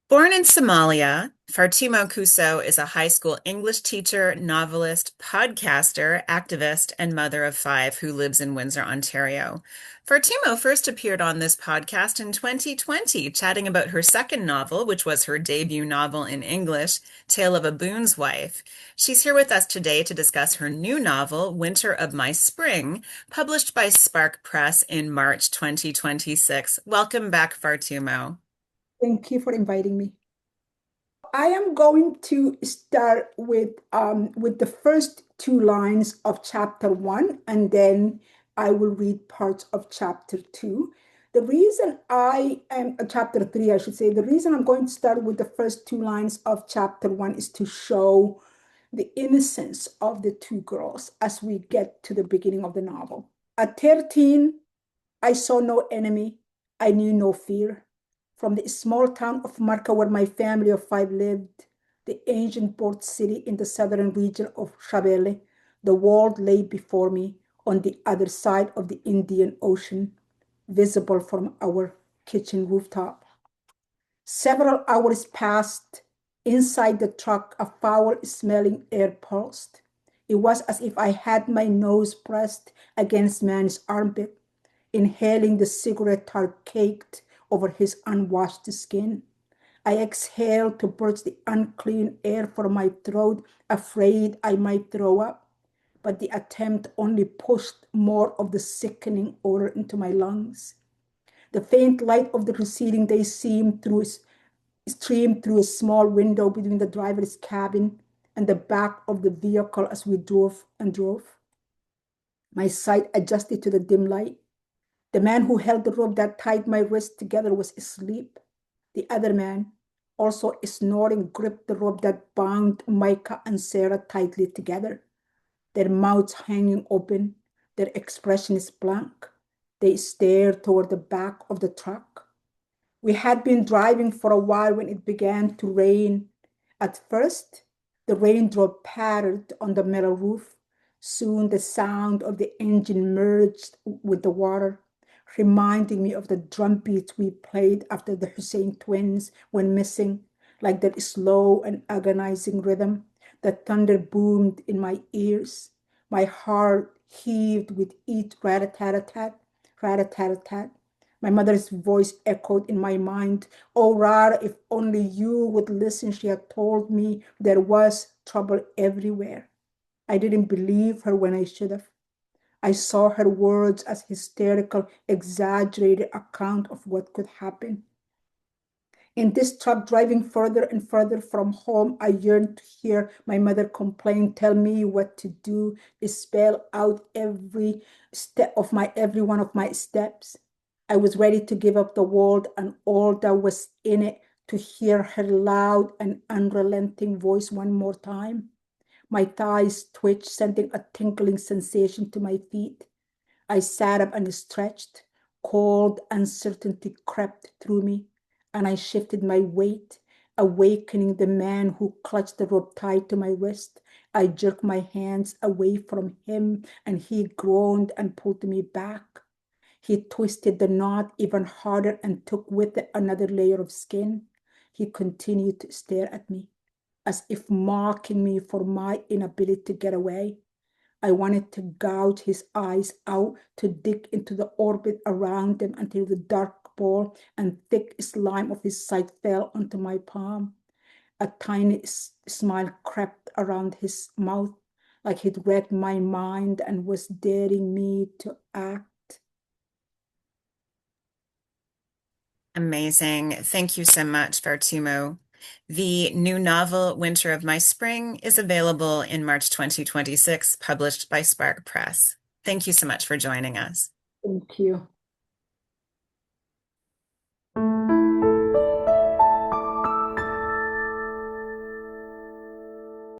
Born in Somalia, Fartumo Kusow is a high school English teacher, novelist, podcaster, activist, and mother of five who lives in Windsor, Ontario. Fartumo first appeared on this podcast in 2020, chatting about her second novel, which was her debut novel in English, Tale of a Boon's Wife. She's here with us today to discuss her new novel, Winter of My Spring, published by Spark Press in March 2026. Welcome back, Fartumo. Thank you for inviting me. I am going to start with the first two lines of chapter one, and then I will read parts of chapter two. The reason I am chapter three, I should say, the reason I'm going to start with the first two lines of chapter one is to show the innocence of the two girls as we get to the beginning of the novel. At 13, I saw no enemy. I knew no fear. From the small town of Marca, where my family of five lived, the ancient port city in the southern region of Shabelle, the world lay before me on the other side of the Indian Ocean, visible from our kitchen rooftop. Several hours passed. Inside the truck, a foul smelling air pulsed. It was as if I had my nose pressed against man's armpit, inhaling the cigarette tar caked over his unwashed skin. I exhaled to purge the unclean air from my throat, afraid I might throw up. But the attempt only pushed more of the sickening odor into my lungs. The faint light of the receding day streamed through a small window between the driver's cabin and the back of the vehicle as we drove and drove. My sight adjusted to the dim light. The man who held the rope that tied my wrists together was asleep. The other man, also snoring, gripped the rope that bound Micah and Sarah tightly together, their mouths hanging open, their expressions blank. They stared toward the back of the truck. We had been driving for a while when it began to rain. At first, the raindrop pattered on the metal roof. Soon the sound of the engine merged with the water, reminding me of the drum beats we played after the Hussein twins went missing, like that slow and agonizing rhythm. The thunder boomed in my ears. My heart heaved with each rat-a-tat-a-tat, rat-a-tat-a-tat. My mother's voice echoed in my mind. Oh, Rara, if only you would listen, she had told me there was trouble everywhere. I didn't believe her when I should have. I saw her words as hysterical, exaggerated account of what could happen. In this truck driving further and further from home, I yearned to hear my mother complain, tell me what to do, spell out every step of every one of my steps. I was ready to give up the world and all that was in it to hear her loud and unrelenting voice one more time. My thighs twitched, sending a tingling sensation to my feet. I sat up and stretched. Cold uncertainty crept through me, and I shifted my weight, awakening the man who clutched the rope tied to my wrist. I jerked my hands away from him, and he groaned and pulled me back. He twisted the knot even harder and took with it another layer of skin. He continued to stare at me, as if mocking me for my inability to get away. I wanted to gouge his eyes out, to dig into the orbit around them until the dark ball and thick slime of his sight fell onto my palm. A tiny smile crept around his mouth, like he'd read my mind and was daring me to act. Amazing. Thank you so much, Fartumo. The new novel, Winter of My Spring, is available in March 2026, published by Spark Press. Thank you so much for joining us. Thank you.